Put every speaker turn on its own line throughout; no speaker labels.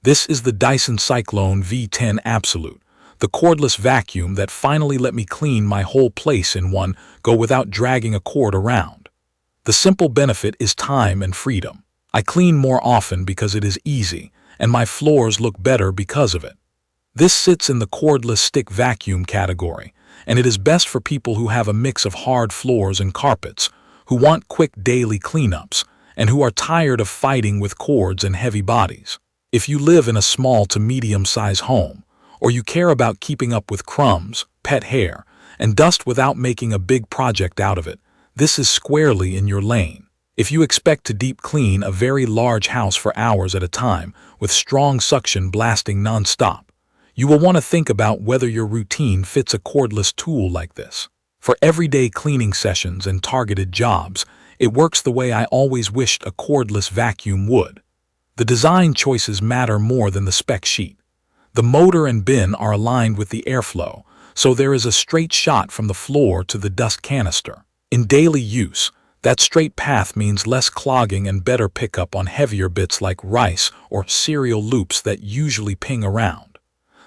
This is the Dyson Cyclone V10 Absolute, the cordless vacuum that finally let me clean my whole place in one go without dragging a cord around. The simple benefit is time and freedom. I clean more often because it is easy, and my floors look better because of it. This sits in the cordless stick vacuum category, and it is best for people who have a mix of hard floors and carpets, who want quick daily cleanups, and who are tired of fighting with cords and heavy bodies. If you live in a small to medium-sized home, or you care about keeping up with crumbs, pet hair, and dust without making a big project out of it, this is squarely in your lane. If you expect to deep clean a very large house for hours at a time with strong suction blasting non-stop, you will want to think about whether your routine fits a cordless tool like this. For everyday cleaning sessions and targeted jobs, it works the way I always wished a cordless vacuum would. The design choices matter more than the spec sheet. The motor and bin are aligned with the airflow, so there is a straight shot from the floor to the dust canister. In daily use, that straight path means less clogging and better pickup on heavier bits like rice or cereal loops that usually ping around.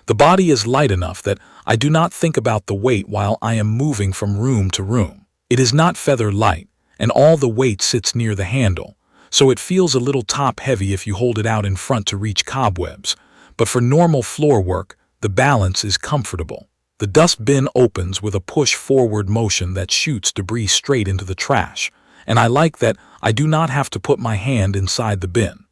The body is light enough that I do not think about the weight while I am moving from room to room. It is not feather light, and all the weight sits near the handle, so it feels a little top-heavy if you hold it out in front to reach cobwebs, but for normal floor work, the balance is comfortable. The dust bin opens with a push-forward motion that shoots debris straight into the trash, and I like that I do not have to put my hand inside the bin.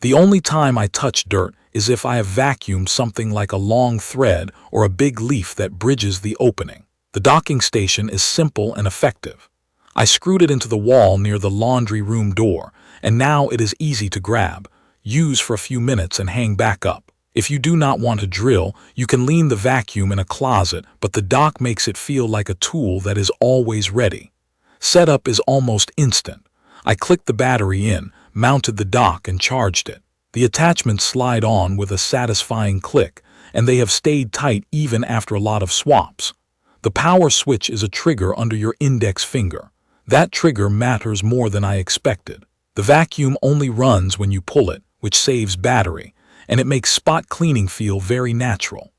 The only time I touch dirt is if I have vacuumed something like a long thread or a big leaf that bridges the opening. The docking station is simple and effective. I screwed it into the wall near the laundry room door, and now it is easy to grab, use for a few minutes and hang back up. If you do not want to drill, you can lean the vacuum in a closet, but the dock makes it feel like a tool that is always ready. Setup is almost instant. I clicked the battery in, mounted the dock and charged it. The attachments slide on with a satisfying click, and they have stayed tight even after a lot of swaps. The power switch is a trigger under your index finger. That trigger matters more than I expected. The vacuum only runs when you pull it, which saves battery, and it makes spot cleaning feel very natural.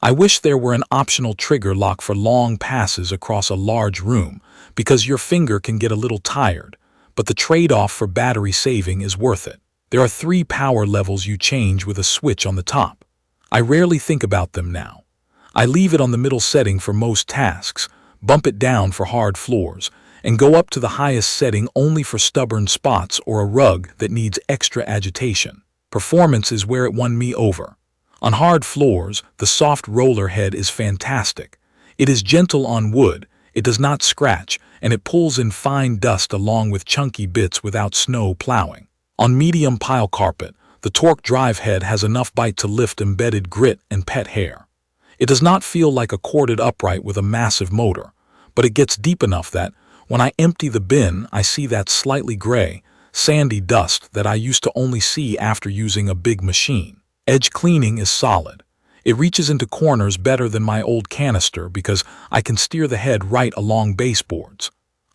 I wish there were an optional trigger lock for long passes across a large room, because your finger can get a little tired, but the trade-off for battery saving is worth it. There are 3 power levels you change with a switch on the top. I rarely think about them now. I leave it on the middle setting for most tasks, bump it down for hard floors, and go up to the highest setting only for stubborn spots or a rug that needs extra agitation. Performance is where it won me over. On hard floors, the soft roller head is fantastic. It is gentle on wood, it does not scratch, and it pulls in fine dust along with chunky bits without snow plowing. On medium pile carpet, the torque drive head has enough bite to lift embedded grit and pet hair. It does not feel like a corded upright with a massive motor, but it gets deep enough that, when I empty the bin, I see that slightly gray, sandy dust that I used to only see after using a big machine. Edge cleaning is solid. It reaches into corners better than my old canister because I can steer the head right along baseboards.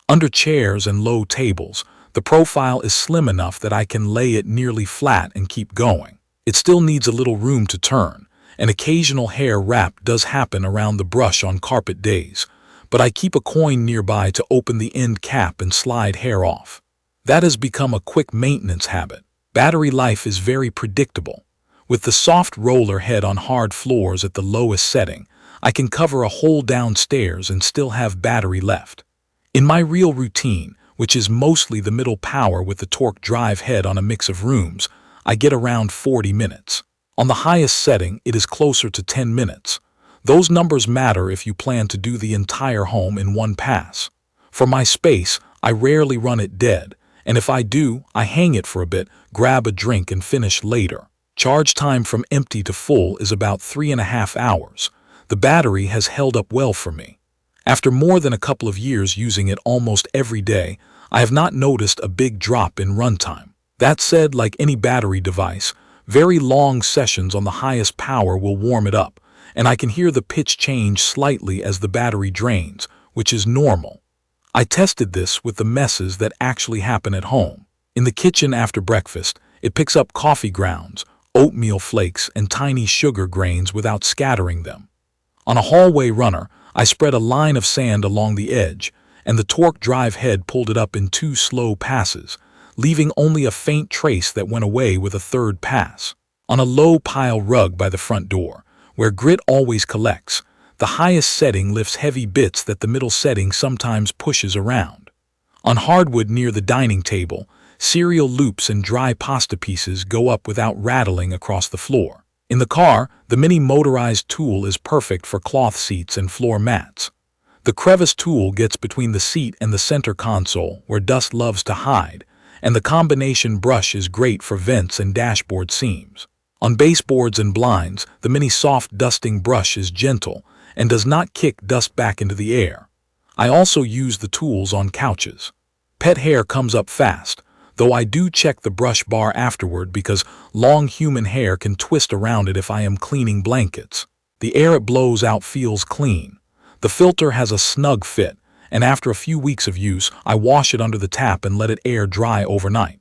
Under chairs and low tables, the profile is slim enough that I can lay it nearly flat and keep going. It still needs a little room to turn. An occasional hair wrap does happen around the brush on carpet days, but I keep a coin nearby to open the end cap and slide hair off. That has become a quick maintenance habit. Battery life is very predictable. With the soft roller head on hard floors at the lowest setting, I can cover a hole downstairs and still have battery left. In my real routine, which is mostly the middle power with the torque drive head on a mix of rooms, I get around 40 minutes. On the highest setting, it is closer to 10 minutes. Those numbers matter if you plan to do the entire home in one pass. For my space, I rarely run it dead, and if I do, I hang it for a bit, grab a drink and finish later. Charge time from empty to full is about 3.5 hours. The battery has held up well for me. After more than a couple of years using it almost every day, I have not noticed a big drop in runtime. That said, like any battery device, very long sessions on the highest power will warm it up, and I can hear the pitch change slightly as the battery drains, which is normal. I tested this with the messes that actually happen at home. In the kitchen after breakfast, it picks up coffee grounds, oatmeal flakes and tiny sugar grains without scattering them. On a hallway runner, I spread a line of sand along the edge, and the torque drive head pulled it up in 2 slow passes, leaving only a faint trace that went away with a third pass. On a low pile rug by the front door, where grit always collects, the highest setting lifts heavy bits that the middle setting sometimes pushes around. On hardwood near the dining table, cereal loops and dry pasta pieces go up without rattling across the floor. In the car, the mini motorized tool is perfect for cloth seats and floor mats. The crevice tool gets between the seat and the center console, where dust loves to hide, and the combination brush is great for vents and dashboard seams. On baseboards and blinds, the mini soft dusting brush is gentle and does not kick dust back into the air. I also use the tools on couches. Pet hair comes up fast, though I do check the brush bar afterward because long human hair can twist around it if I am cleaning blankets. The air it blows out feels clean. The filter has a snug fit, and after a few weeks of use, I wash it under the tap and let it air dry overnight.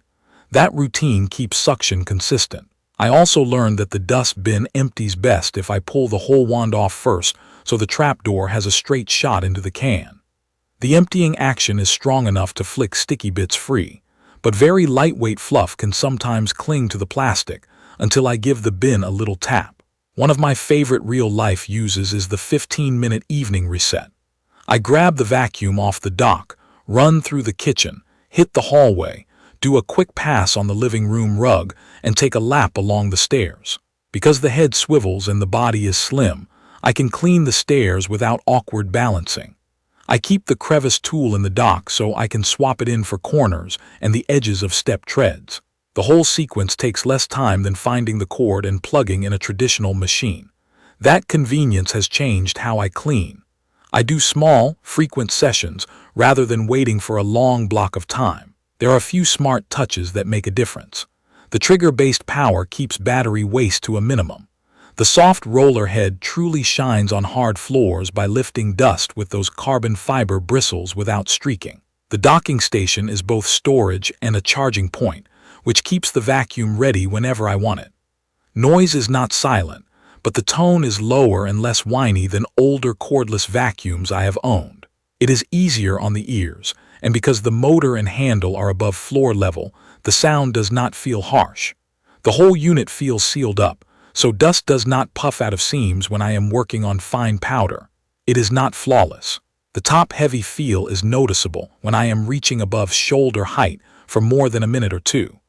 That routine keeps suction consistent. I also learned that the dust bin empties best if I pull the whole wand off first, so the trapdoor has a straight shot into the can. The emptying action is strong enough to flick sticky bits free, but very lightweight fluff can sometimes cling to the plastic until I give the bin a little tap. One of my favorite real-life uses is the 15-minute evening reset. I grab the vacuum off the dock, run through the kitchen, hit the hallway, do a quick pass on the living room rug, and take a lap along the stairs. Because the head swivels and the body is slim, I can clean the stairs without awkward balancing. I keep the crevice tool in the dock so I can swap it in for corners and the edges of step treads. The whole sequence takes less time than finding the cord and plugging in a traditional machine. That convenience has changed how I clean. I do small, frequent sessions rather than waiting for a long block of time. There are a few smart touches that make a difference. The trigger-based power keeps battery waste to a minimum. The soft roller head truly shines on hard floors by lifting dust with those carbon fiber bristles without streaking. The docking station is both storage and a charging point, which keeps the vacuum ready whenever I want it. Noise is not silent, but the tone is lower and less whiny than older cordless vacuums I have owned. It is easier on the ears, and because the motor and handle are above floor level, the sound does not feel harsh. The whole unit feels sealed up, so dust does not puff out of seams when I am working on fine powder. It is not flawless. The top-heavy feel is noticeable when I am reaching above shoulder height for more than a minute or two.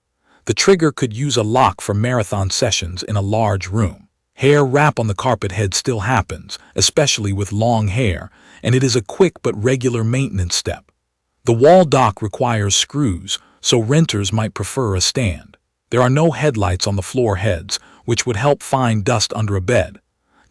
The trigger could use a lock for marathon sessions in a large room. Hair wrap on the carpet head still happens, especially with long hair, and it is a quick but regular maintenance step. The wall dock requires screws, so renters might prefer a stand. There are no headlights on the floor heads, which would help find dust under a bed.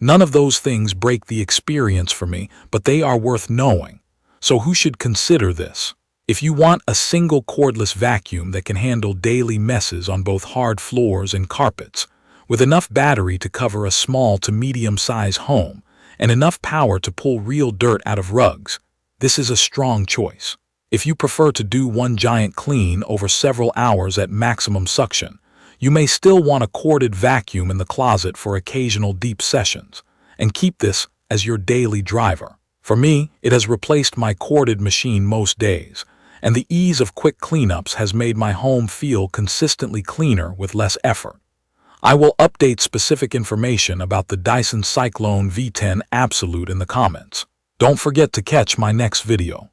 None of those things break the experience for me, but they are worth knowing. So who should consider this? If you want a single cordless vacuum that can handle daily messes on both hard floors and carpets, with enough battery to cover a small to medium-sized home, and enough power to pull real dirt out of rugs, this is a strong choice. If you prefer to do one giant clean over several hours at maximum suction, you may still want a corded vacuum in the closet for occasional deep sessions, and keep this as your daily driver. For me, it has replaced my corded machine most days, and the ease of quick cleanups has made my home feel consistently cleaner with less effort. I will update specific information about the Dyson Cyclone V10 Absolute in the comments. Don't forget to catch my next video.